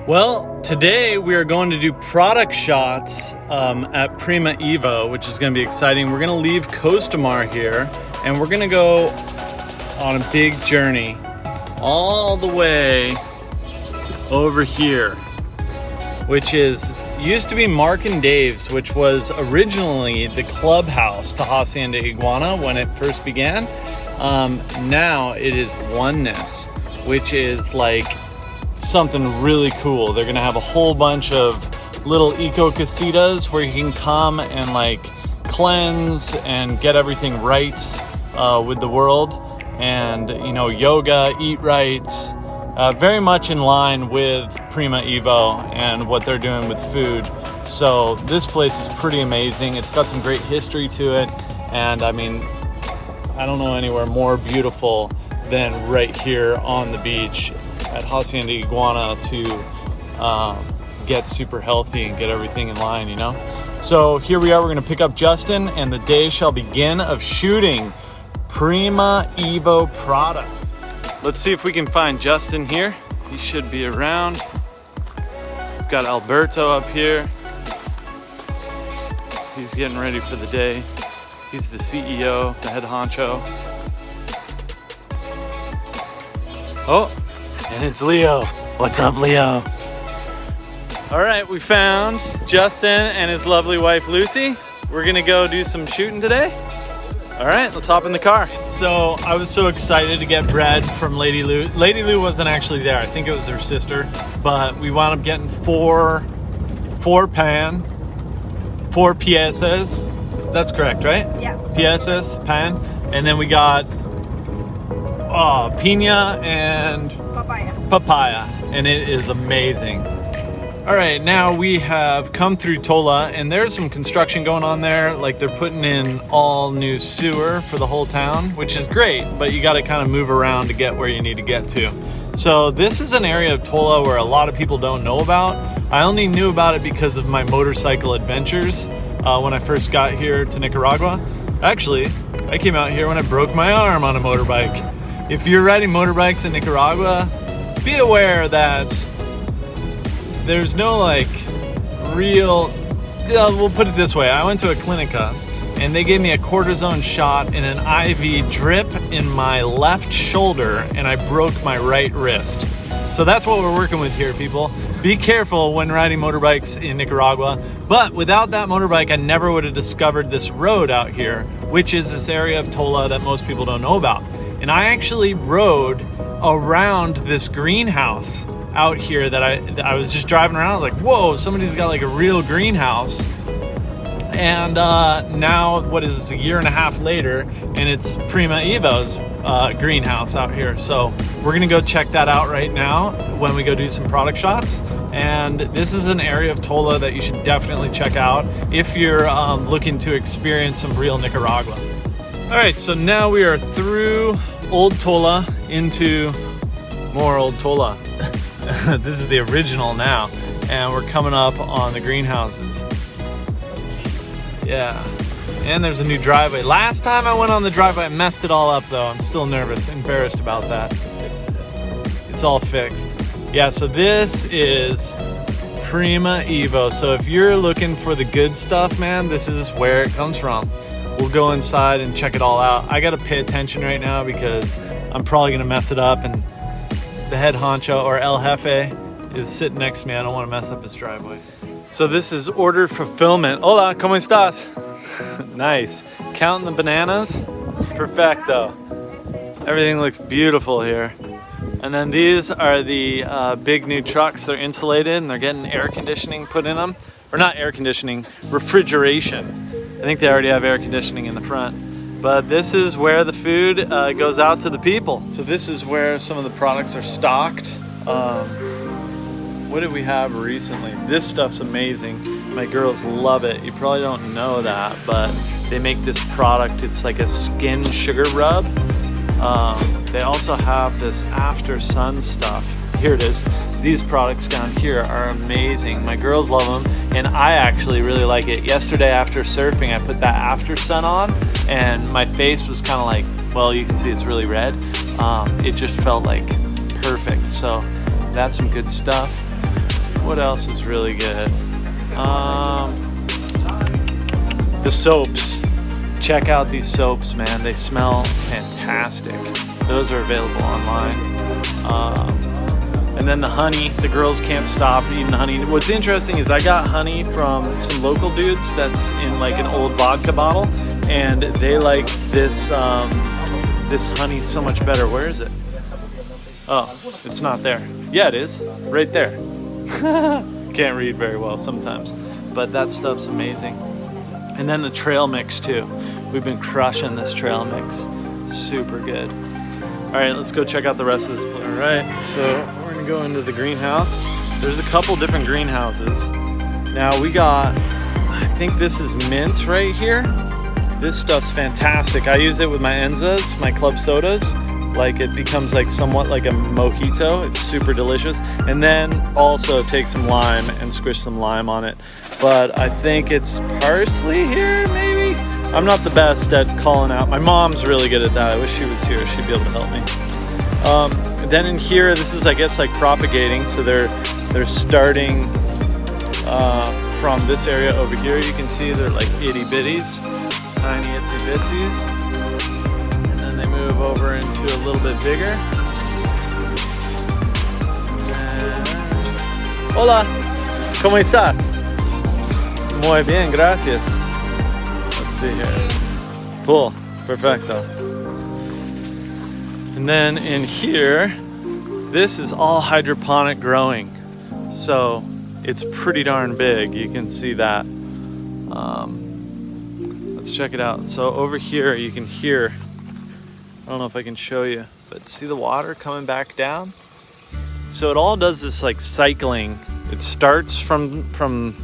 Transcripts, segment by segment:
Well, today we are going to do product shots at Primaevo, which is going to be exciting. We're going to leave CostaMar here, and we're going to go on a big journey all the way over here, which used to be Mark and Dave's, which was originally the clubhouse to Hacienda Iguana when it first began. Now it is Oneness, which is like something really cool. They're gonna have a whole bunch of little eco casitas where you can come and like cleanse and get everything right with the world, and yoga, eat right, very much in line with Primaevo and what they're doing with food. So this place is pretty amazing. It's got some great history to it, and I mean, I don't know anywhere more beautiful than right here on the beach at Hacienda Iguana to get super healthy and get everything in line, So here we are, we're gonna pick up Justin, and the day shall begin of shooting Primaevo products. Let's see if we can find Justin here. He should be around. We've got Alberto up here. He's getting ready for the day. He's the CEO, the head honcho. Oh, and it's Leo. What's up, Leo? All right, we found Justin and his lovely wife, Lucy. We're gonna go do some shooting today. All right, let's hop in the car. So I was so excited to get bread from Lady Lou. Lady Lou wasn't actually there. I think it was her sister, but we wound up getting four PSs. That's correct, right? Yeah. PSs, pan. And then we got piña and papaya, and it is amazing. All right, now we have come through Tola, and there's some construction going on there. Like, they're putting in all new sewer for the whole town, which is great, but you got to kind of move around to get where you need to get to. So this is an area of Tola where a lot of people don't know about. I only knew about it because of my motorcycle adventures when I first got here to Nicaragua. Actually, I came out here when I broke my arm on a motorbike. If you're riding motorbikes in Nicaragua, be aware that there's no we'll put it this way. I went to a clinica and they gave me a cortisone shot and an IV drip in my left shoulder, and I broke my right wrist. So that's what we're working with here, people. Be careful when riding motorbikes in Nicaragua. But without that motorbike, I never would have discovered this road out here, which is this area of Tola that most people don't know about. And I actually rode around this greenhouse out here that I was just driving around. I was like, whoa, somebody's got like a real greenhouse. And now, what is this, a year and a half later, and it's Primaevo's greenhouse out here. So we're gonna go check that out right now when we go do some product shots. And this is an area of Tola that you should definitely check out if you're looking to experience some real Nicaragua. All right, so now we are through Old Tola into more Old Tola. This is the original now, and we're coming up on the greenhouses. Yeah, and there's a new driveway. Last time I went on the driveway, I messed it all up though. I'm still nervous, embarrassed about that. It's all fixed. Yeah, so this is Primaevo. So if you're looking for the good stuff, man, this is where it comes from. We'll go inside and check it all out. I gotta pay attention right now because I'm probably gonna mess it up, and the head honcho, or El Jefe, is sitting next to me. I don't wanna mess up his driveway. So this is order fulfillment. Hola, ¿cómo estás? Nice. Counting the bananas? Perfecto. Everything looks beautiful here. And then these are the big new trucks. They're insulated and they're getting air conditioning put in them. Or not air conditioning, refrigeration. I think they already have air conditioning in the front. But this is where the food goes out to the people. So this is where some of the products are stocked. What did we have recently? This stuff's amazing. My girls love it. You probably don't know that, but they make this product. It's like a skin sugar rub. They also have this after sun stuff. Here it is. These products down here are amazing. My girls love them, and I actually really like it. Yesterday after surfing, I put that after sun on, and my face was kind of like, well, you can see it's really red. It just felt like perfect. So that's some good stuff. What else is really good? The soaps. Check out these soaps, man. They smell fantastic. Those are available online. And then the honey, the girls can't stop eating honey. What's interesting is I got honey from some local dudes that's in like an old vodka bottle, and they like this this honey so much better. Where is it? Oh, it's not there. Yeah, it is. Right there. Can't read very well sometimes, but that stuff's amazing. And then the trail mix too. We've been crushing this trail mix. Super good. All right, let's go check out the rest of this place. All right, so we're gonna go into the greenhouse. There's a couple different greenhouses. Now we got, I think this is mint right here. This stuff's fantastic. I use it with my Enzas, my club sodas. Like it becomes like somewhat like a mojito. It's super delicious. And then also take some lime and squish some lime on it. But I think it's parsley here, maybe? I'm not the best at calling out. My mom's really good at that. I wish she was here. She'd be able to help me. Then in here, this is, I guess, like propagating. So they're starting from this area over here. You can see they're like itty bitties, tiny itsy bitsies. And then they move over into a little bit bigger. Hola, ¿cómo estás? Muy bien, gracias. Let's see here. Cool, perfecto. And then in here, this is all hydroponic growing. So it's pretty darn big. You can see that. Let's check it out. So over here, you can hear, I don't know if I can show you, but see the water coming back down? So it all does this like cycling. It starts from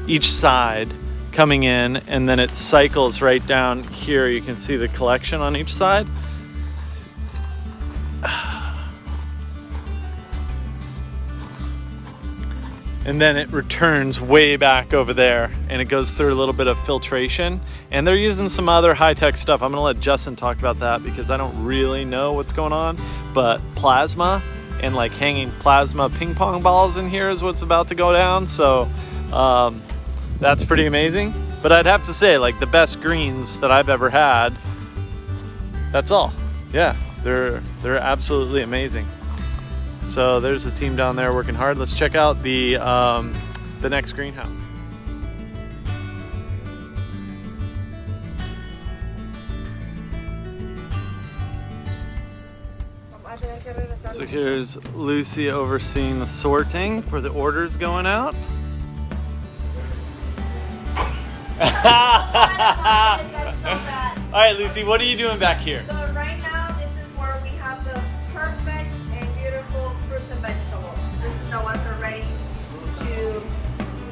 each side coming in, and then it cycles right down here. You can see the collection on each side. And then it returns way back over there, and it goes through a little bit of filtration. And they're using some other high-tech stuff. I'm gonna let Justin talk about that because I don't really know what's going on, but plasma and like hanging plasma ping pong balls in here is what's about to go down. So that's pretty amazing. But I'd have to say, like, the best greens that I've ever had, that's all. Yeah, they're absolutely amazing. So there's the team down there working hard. Let's check out the next greenhouse. So here's Lucy overseeing the sorting for the orders going out. All right, Lucy, what are you doing back here? So right now, this is where we have the perfect and beautiful fruits and vegetables. This is the ones that are ready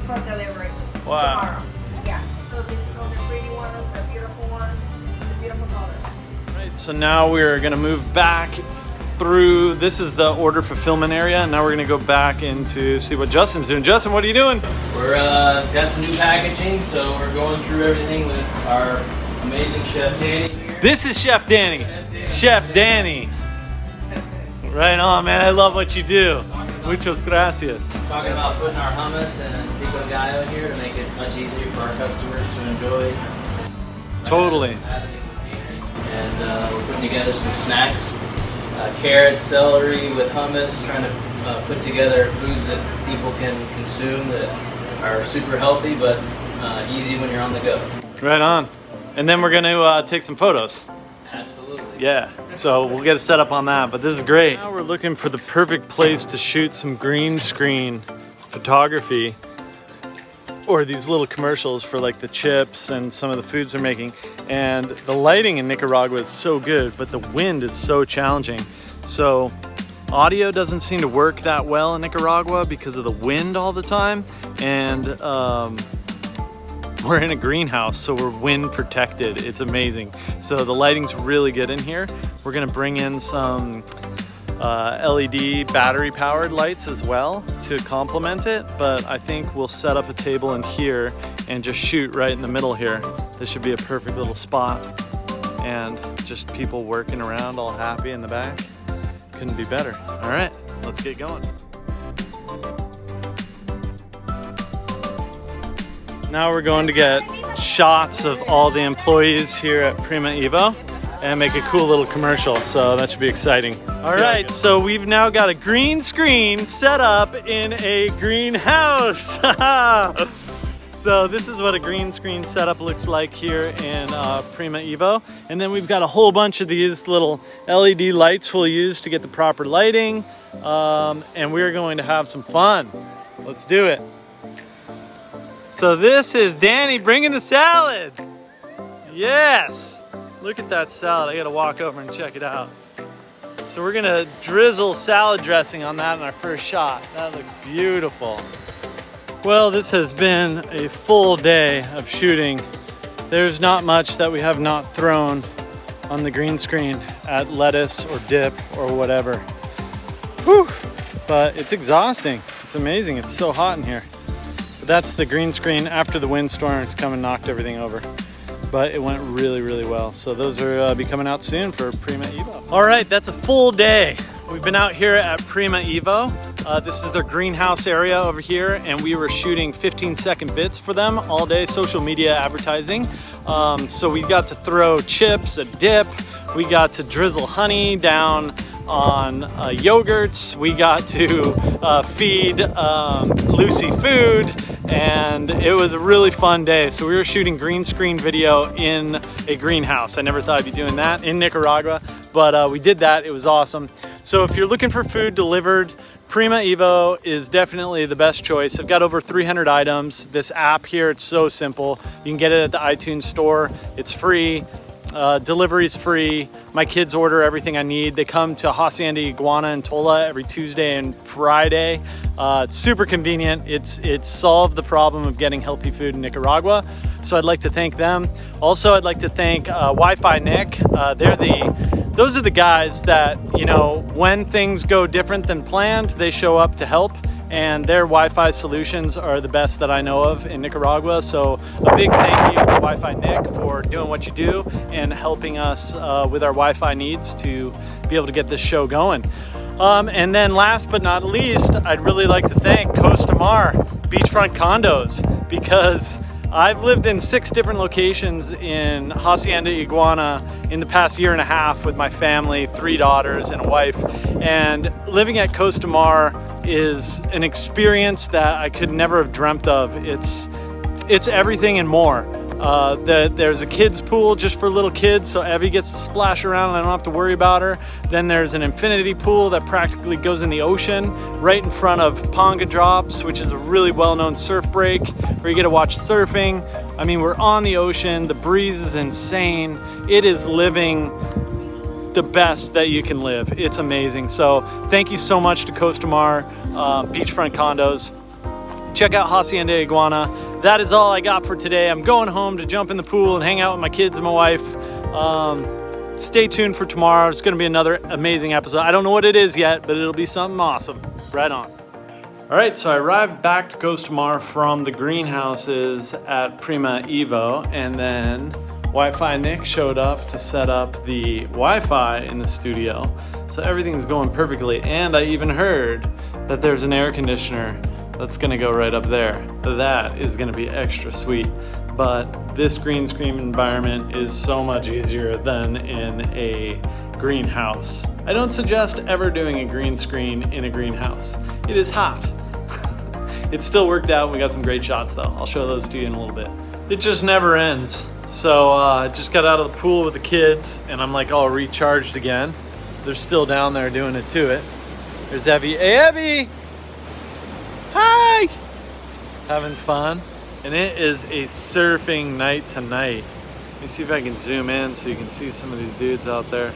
for delivery tomorrow. Yeah, so this is all the pretty ones, the beautiful ones, the beautiful colors. All right, so now we're gonna move back through, this is the order fulfillment area, and now we're gonna go back into see what Justin's doing. Justin, what are you doing? We're got some new packaging, so we're going through everything with our amazing Chef Danny here. This is Chef Danny. Chef Danny. Right on, man. I love what you do. Muchas gracias. Talking about putting our hummus and pico de gallo here to make it much easier for our customers to enjoy. Totally. And we're putting together some snacks. Carrots, celery with hummus, trying to put together foods that people can consume that are super healthy but easy when you're on the go. Right on. And then we're going to take some photos. Absolutely. Yeah, so we'll get set up on that, but this is great. Now we're looking for the perfect place to shoot some green screen photography or these little commercials for like the chips and some of the foods they're making. And the lighting in Nicaragua is so good, but the wind is so challenging. So audio doesn't seem to work that well in Nicaragua because of the wind all the time. And we're in a greenhouse, so we're wind protected. It's amazing. So the lighting's really good in here. We're gonna bring in some LED battery powered lights as well to complement it, but I think we'll set up a table in here and just shoot right in the middle here. This should be a perfect little spot, and just people working around all happy in the back. Couldn't be better. All right, let's get going. Now we're going to get shots of all the employees here at Primaevo and make a cool little commercial, so that should be exciting. All right, so we've now got a green screen set up in a greenhouse. So this is what a green screen setup looks like here in Primaevo. And then we've got a whole bunch of these little LED lights we'll use to get the proper lighting. And we're going to have some fun. Let's do it. So this is Danny bringing the salad. Yes. Look at that salad. I gotta walk over and check it out. So we're gonna drizzle salad dressing on that in our first shot. That looks beautiful. Well, this has been a full day of shooting. There's not much that we have not thrown on the green screen at lettuce or dip or whatever. Whew. But it's exhausting. It's amazing. It's so hot in here. But that's the green screen after the windstorm. It's come and knocked everything over. But it went really, really well. So those are be coming out soon for Primaevo. All right, that's a full day. We've been out here at Primaevo. This is their greenhouse area over here, and we were shooting 15-second bits for them all day, social media advertising. So we got to throw chips, a dip. We got to drizzle honey down on yogurts. We got to feed Lucy food, and it was a really fun day. So we were shooting green screen video in a greenhouse. I never thought I'd be doing that in Nicaragua, but we did that. It was awesome. So if you're looking for food delivered, Primaevo is definitely the best choice. I've got over 300 items. This app here, it's so simple. You can get it at the iTunes store. It's free. Delivery is free. My kids order everything I need. They come to Hacienda, Iguana, and Tola every Tuesday and Friday. It's super convenient. It's solved the problem of getting healthy food in Nicaragua. So I'd like to thank them. Also, I'd like to thank Wi-Fi Nick. Those are the guys that, you know, when things go different than planned, they show up to help. And their Wi-Fi solutions are the best that I know of in Nicaragua. So a big thank you to Wi-Fi Nick for doing what you do and helping us with our Wi-Fi needs to be able to get this show going. And then last but not least, I'd really like to thank CostaMar Beachfront Condos, because I've lived in 6 different locations in Hacienda, Iguana in the past year and a half with my family, 3 daughters and a wife. And living at CostaMar is an experience that I could never have dreamt of. It's everything and more. There's a kids pool just for little kids, so Evie gets to splash around and I don't have to worry about her. Then there's an infinity pool that practically goes in the ocean right in front of Ponga Drops, which is a really well-known surf break where you get to watch surfing. I mean, we're on the ocean, the breeze is insane. It is living the best that you can live. It's amazing. So thank you so much to CostaMar Beachfront Condos. Check out Hacienda Iguana. That is all I got for today. I'm going home to jump in the pool and hang out with my kids and my wife. Stay tuned for tomorrow. It's going to be another amazing episode. I don't know what it is yet, but it'll be something awesome. Right on. All right, so I arrived back to CostaMar from the greenhouses at Primaevo, and then Wi-Fi Nick showed up to set up the Wi-Fi in the studio. So everything's going perfectly, and I even heard that there's an air conditioner that's gonna go right up there. That is gonna be extra sweet. But this green screen environment is so much easier than in a greenhouse. I don't suggest ever doing a green screen in a greenhouse. It is hot. It still worked out. We got some great shots though. I'll show those to you in a little bit. It just never ends. So I just got out of the pool with the kids and I'm like all recharged again. They're still down there doing it to it. There's Evie. Hey Evie! Hi! Having fun. And it is a surfing night tonight. Let me see if I can zoom in so you can see some of these dudes out there.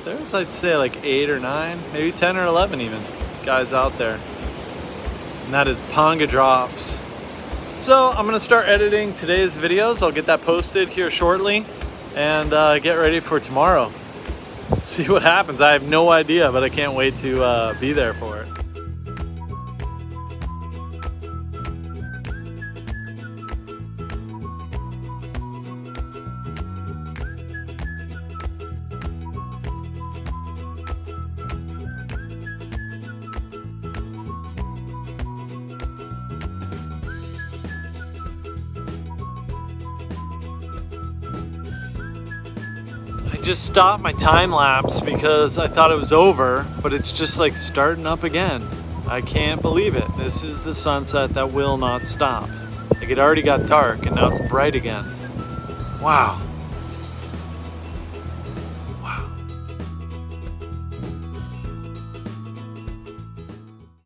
There's, I'd say, like 8 or 9, maybe 10 or 11 even, guys out there. And that is Ponga Drops. So I'm gonna start editing today's videos. I'll get that posted here shortly and get ready for tomorrow. See what happens. I have no idea, but I can't wait to be there for it. just stopped my time lapse because I thought it was over, but it's just like starting up again. I can't believe it. This is the sunset that will not stop. Like, it already got dark and now it's bright again. Wow.